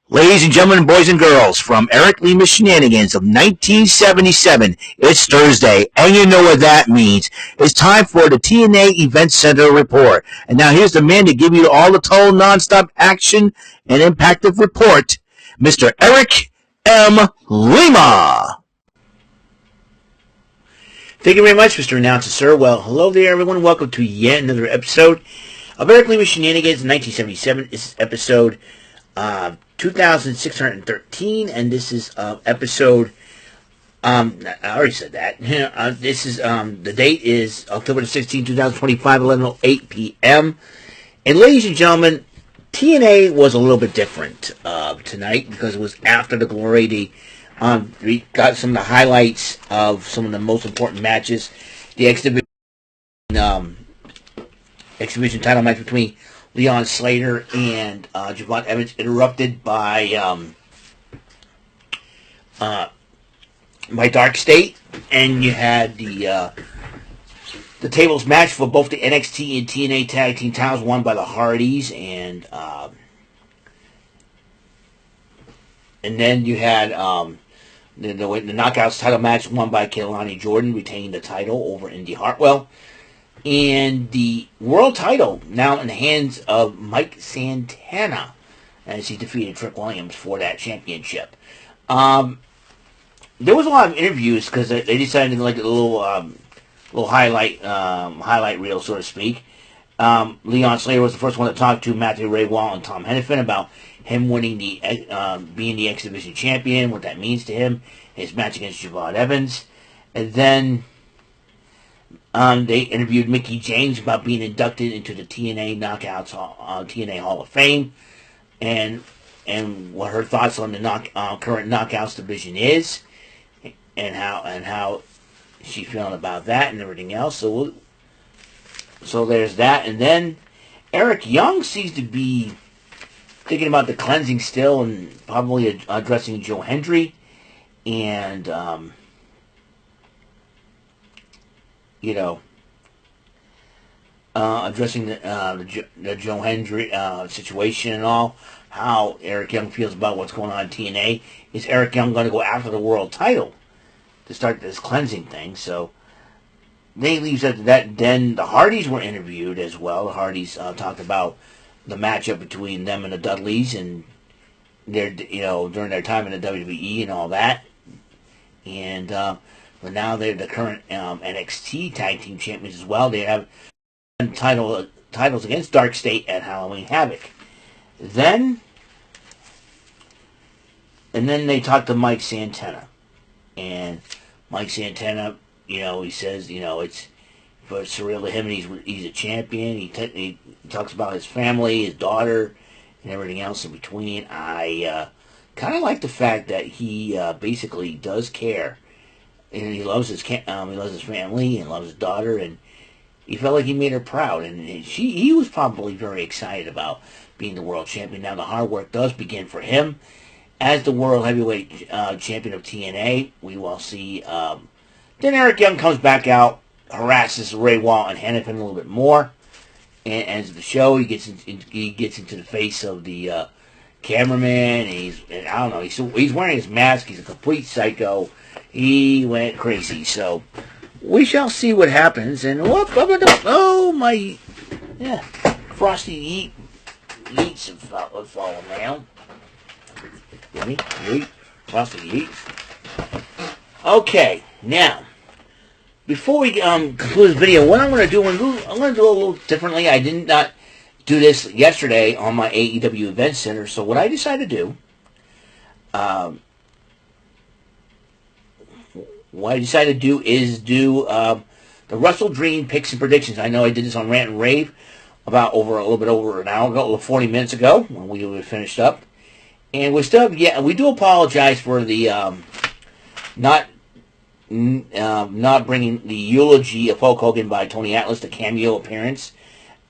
Ladies and gentlemen, boys and girls, from Eric Lima Shenanigans of 1977, it's Thursday, and you know what that means. It's time for the TNA Event Center report. And now here's the man to give you all the total non-stop action and impactful report, Mr. Eric M. Lima. Thank you very much, Mr. Announcer, sir. Well, hello there, everyone. Welcome to yet another episode of Eric Lima Shenanigans in 1977. This is episode 2613, and this is episode, I already said that. This is, the date is October the 16th, 2025, 11:08 p.m. And ladies and gentlemen, TNA was a little bit different tonight because it was after the Glory. We got some of the highlights of some of the most important matches. The exhibition title match between Leon Slater and Javon Evans, interrupted by Dark State, and you had the tables match for both the NXT and TNA tag team titles, won by the Hardys, and then you had the Knockouts title match won by Kehlani Jordan, retaining the title over Indy Hartwell. And the world title now in the hands of Mike Santana as he defeated Trick Williams for that championship. There was a lot of interviews because they decided to like a little highlight reel, so to speak. Leon Slater was the first one to talk to Matthew Ray Wall and Tom Hennepin about him winning being the X Division champion, what that means to him, his match against Javon Evans, and then they interviewed Mickie James about being inducted into the TNA TNA Hall of Fame, and what her thoughts on the current Knockouts division is, and how she's feeling about that and everything else. So there's that, and then Eric Young seems to be thinking about the cleansing still, and probably addressing Joe Hendry, and addressing the Joe Hendry situation and all, how Eric Young feels about what's going on in TNA. Is Eric Young going to go after the world title to start this cleansing thing? So they leaves after that. Then the Hardys were interviewed as well. The Hardys talked about the matchup between them and the Dudleys, and their during their time in the WWE and all that. And but now they're the current NXT tag team champions as well. They have titles against Dark State at Halloween Havoc. And then they talked to Mike Santana, and Mike Santana, he says, it's surreal to him, and he's a champion. He talks about his family, his daughter, and everything else in between. I kind of like the fact that he basically does care, and he loves his family and loves his daughter, and he felt like he made her proud, and he was probably very excited about being the world champion. Now the hard work does begin for him as the world heavyweight champion of TNA. We will see. Then Eric Young comes back out, harasses Ray Wall and Hennepin a little bit more, and ends the show. He gets into the face of the cameraman, and I don't know. He's wearing his mask. He's a complete psycho. He went crazy. So we shall see what happens. And oh my, yeah, Frosty Yeats have fallen down. Give me Yeet, Frosty Yeats. Okay, now before we conclude this video, what I'm going to do, I'm going to do a little differently. I did not do this yesterday on my AEW Event Center, so what I decided to do, is do the WrestleDream picks and predictions. I know I did this on Rant and Rave about a little bit over an hour ago, 40 minutes ago, when we were finished up. And we do apologize for the not bringing the eulogy of Hulk Hogan by Tony Atlas, the cameo appearance.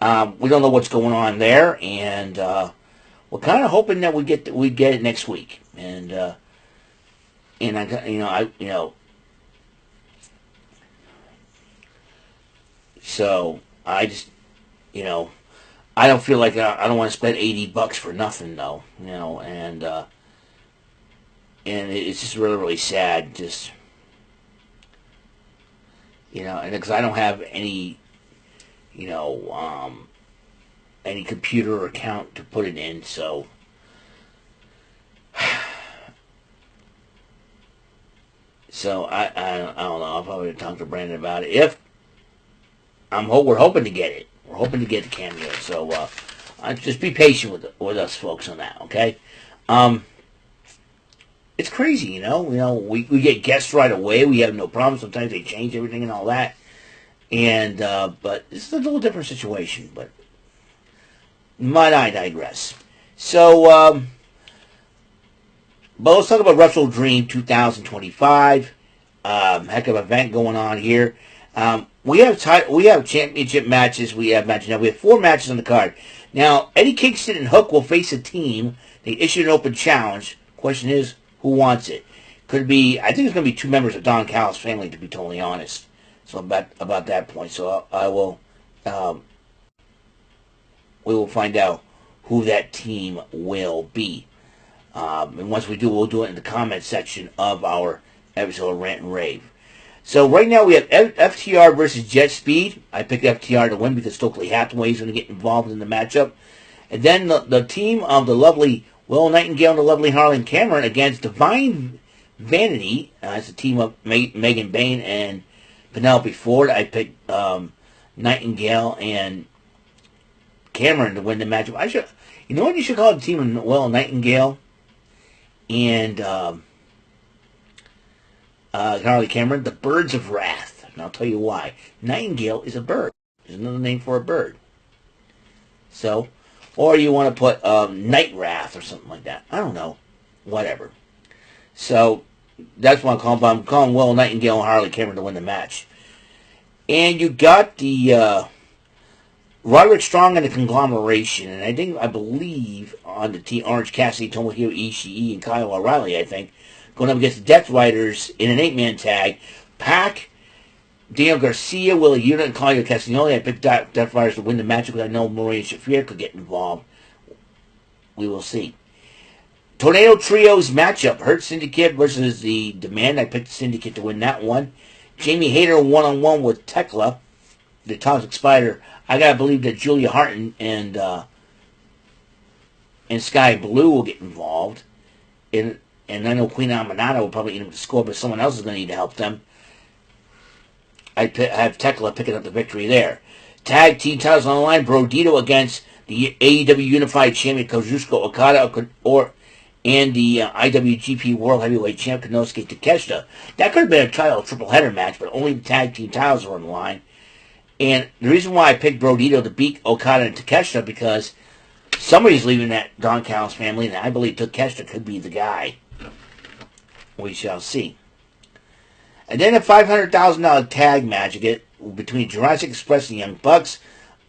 We don't know what's going on there, and we're kind of hoping that we get it next week. And so I just I don't feel like I don't want to spend $80 for nothing though, and it's just really really sad, just and because I don't have any you know any computer account to put it in, so I don't know. I'll probably talk to Brandon about it. If we're hoping to get it. We're hoping to get the cameo. So just be patient with us folks on that, okay? It's crazy, we get guests right away. We have no problem. Sometimes they change everything and all that. And but this is a little different situation. But I digress. So but let's talk about WrestleDream 2025. Heck of an event going on here. We have championship matches. We have matches now. We have 4 matches on the card. Now, Eddie Kingston and Hook will face a team. They issued an open challenge. Question is, who wants it? Could be. I think it's going to be 2 members of Don Callis' family, to be totally honest. So about that point. So I will. We will find out who that team will be. And once we do, we'll do it in the comment section of our episode of Rant and Rave. So right now we have FTR versus Jet Speed. I picked FTR to win because Stokely Hathaway is going to get involved in the matchup. And then the team of the lovely Will Nightingale and the lovely Harlan Cameron against Divine Vanity. It's a team of Megan Bain and Penelope Ford. I picked Nightingale and Cameron to win the matchup. You know what you should call the team of Will Nightingale and Harley Cameron? The Birds of Wrath. And I'll tell you why. Nightingale is a bird. There's another name for a bird. So, or you want to put Night Wrath or something like that. I don't know. Whatever. So, that's what I'm calling Will Nightingale and Harley Cameron to win the match. And you got the Roderick Strong and the Conglomeration, and I believe on the team, Orange Cassidy, Tomohiro Ishii, and Kyle O'Reilly, I think, going up against the Death Riders in an 8-man tag. Pac, Daniel Garcia, Willie Yuta, and Claudio Castagnoli. I picked Death Riders to win the match because I know Maria Shafir could get involved. We will see. Tornado Trios matchup. Hurt Syndicate versus the Demand. I picked the Syndicate to win that one. Jamie Hayter one-on-one with Tekla, the Toxic Spider. I gotta believe that Julia Hart and Sky Blue will get involved. And I know Queen Amanada will probably end up the score, but someone else is going to need to help them. I have Tekla picking up the victory there. Tag team titles on the line. Brodito against the AEW Unified Champion Kazuchika Okada and the IWGP World Heavyweight Champ Konosuke Takeshita. That could have been a title triple header match, but only the tag team titles are on the line. And the reason why I picked Brodito to beat Okada and Takeshita because somebody's leaving that Don Callis family, and I believe Takeshita could be the guy. We shall see. And then a $500,000 tag match between Jurassic Express and Young Bucks.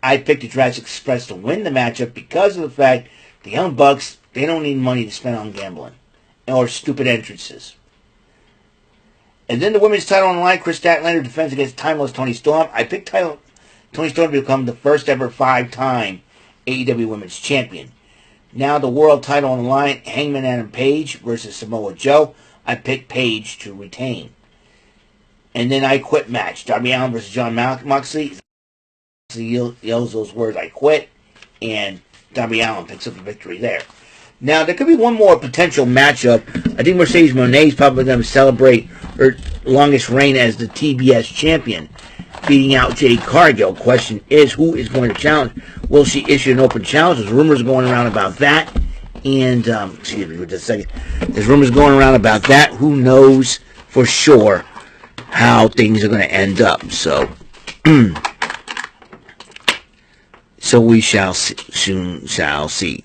I picked the Jurassic Express to win the matchup because of the fact the Young Bucks, they don't need money to spend on gambling or stupid entrances. And then the women's title on the line, Chris Statlander defends against Timeless Toni Storm. I picked Toni Storm to become the first ever 5-time AEW Women's Champion. Now the world title on the line, Hangman Adam Page versus Samoa Joe. I picked Page to retain. And then I quit match. Darby Allin versus John Moxley. He yells those words, I quit. And Darby Allin picks up the victory there. Now, there could be one more potential matchup. I think Mercedes Moné is probably going to celebrate her longest reign as the TBS champion, beating out Jade Cargill. Question is, who is going to challenge? Will she issue an open challenge? There's rumors going around about that. And, excuse me for just a second. There's rumors going around about that. Who knows for sure how things are going to end up. So, so we shall see, soon shall see.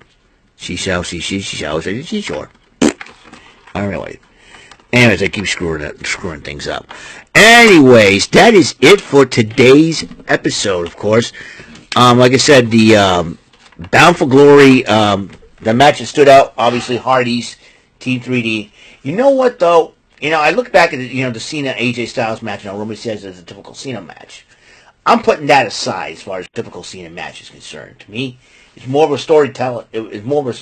She shall see, she shall see, she sure. Alright. Anyways, I keep screwing things up. Anyways, that is it for today's episode, of course. Like I said, the Bound for Glory, the match that stood out, obviously Hardy's, Team 3D. You know what, though? I look back at the Cena AJ Styles match, and everybody says it's a typical Cena match. I'm putting that aside as far as typical Cena match is concerned. To me, it's more of a storytelling. It's more of a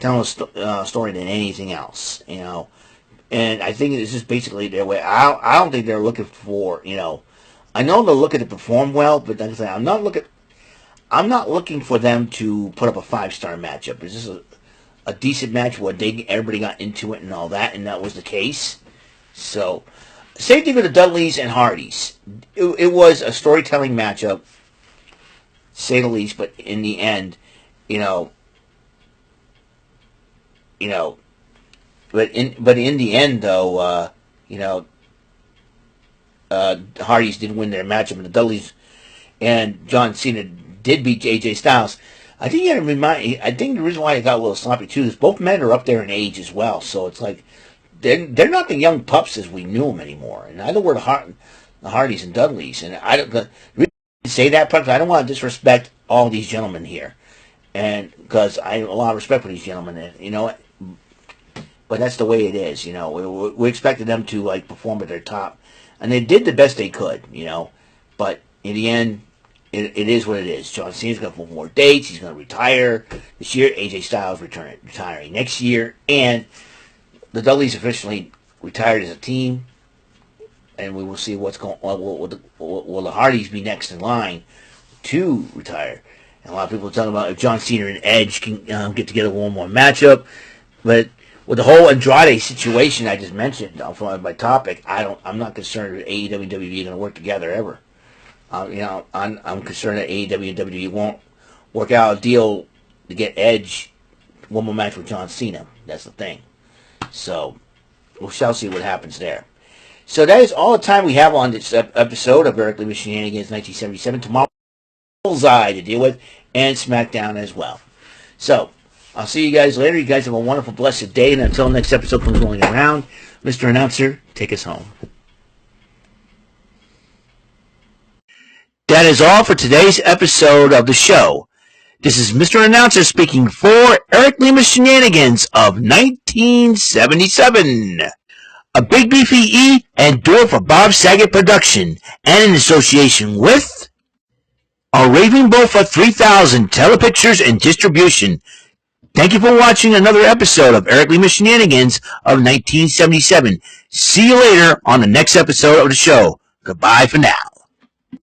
telling a story than anything else. And I think this is basically their way. I don't think they're looking for. I know they're looking to perform well, but like I say, I'm not looking for them to put up a 5-star matchup. This is a decent match where everybody got into it and all that, and that was the case. So, same thing with the Dudleys and Hardys. It was a storytelling matchup, to say the least. But in the end, but in the end, though, Hardys did win their matchup, and the Dudleys and John Cena did beat AJ Styles. I think you got to remind. I think the reason why it got a little sloppy too is both men are up there in age as well, so it's like they're not the young pups as we knew them anymore. And neither were the Hardys and Dudleys. And I don't really say that because I don't want to disrespect all these gentlemen here, and because I have a lot of respect for these gentlemen, and but that's the way it is. We expected them to perform at their top, and they did the best they could. But in the end, it is what it is. John Cena's going to put more dates. He's going to retire this year. AJ Styles retiring next year, and the Dudleys officially retired as a team. And we will see what's going on. Will the Hardys be next in line to retire? And a lot of people are talking about if John Cena and Edge can get together one more matchup, but with the whole Andrade situation I just mentioned for my topic, I'm not concerned that AEW and WWE are going to work together ever. I'm concerned that AEW and WWE won't work out a deal to get Edge one more match with John Cena. That's the thing. So we shall see what happens there. So that is all the time we have on this episode of Eric Lima Shenanigans 1977. Tomorrow, Bullseye to deal with, and SmackDown as well. So I'll see you guys later. You guys have a wonderful, blessed day, and until next episode comes rolling around, Mr. Announcer, take us home. That is all for today's episode of the show. This is Mr. Announcer speaking for Eric Lima Shenanigans of 1977. A Big Beefy E and do it for Bob Saget production, and in association with a Raving Bull for 3000 Telepictures and Distribution. Thank you for watching another episode of Eric Lima Shenanigans of 1977. See you later on the next episode of the show. Goodbye for now.